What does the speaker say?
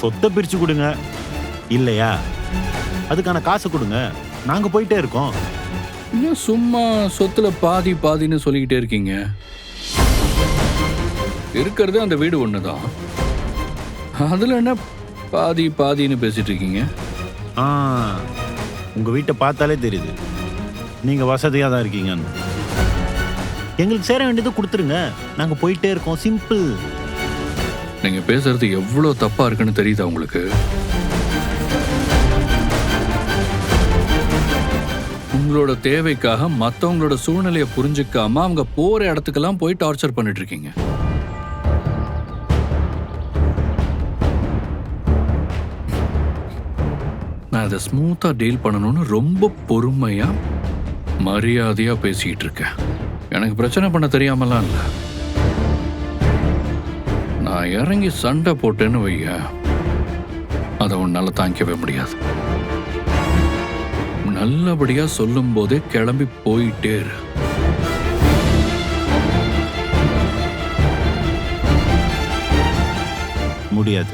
சொத்தை பிரிச்சு கொடுங்க, இல்லையா அதுக்கான காசு கொடுங்க, நாங்க போயிட்டே இருக்கோம். இன்னும் சும்மா சொத்துல பாதி பாதின்னு சொல்லிக்கிட்டே இருக்கீங்க. இருக்கிறது அந்த வீடு ஒண்ணுதான், அதுல என்ன பாதி பாதின்னு பேசிட்டு இருக்கீங்க? உங்க வீட்டை பார்த்தாலே தெரியுது நீங்க வசதியா தான் இருக்கீங்கன்னு. எங்களுக்கு சேர வேண்டியது கொடுத்துருங்க, நாங்க போயிட்டே இருக்கோம், சிம்பிள். நீங்க பேசுறது எவ்வளவு தப்பா இருக்குன்னு தெரியுதா உங்களுக்கு? உங்களோட தேவைக்காக மத்தவங்களோட சூழ்நிலையை புரிஞ்சுக்காம அவங்க போற இடத்துக்கெல்லாம் போய் டார்ச்சர் பண்ணிட்டு இருக்கீங்க. நான் அதை ஸ்மூத்தா டீல் பண்ணணும்னு ரொம்ப பொறுமையா மரியாதையா பேசிட்டு இருக்கேன். எனக்கு பிரச்சனை பண்ண தெரியாமலாம் இல்ல. நான் இறங்கி சண்டை போட்டேன்னு வைய, அதை உன்னால தாங்கிக்கவே முடியாது. நல்லபடியா சொல்லும் போதே கிளம்பி போயிட்டே இரு. முடியாது.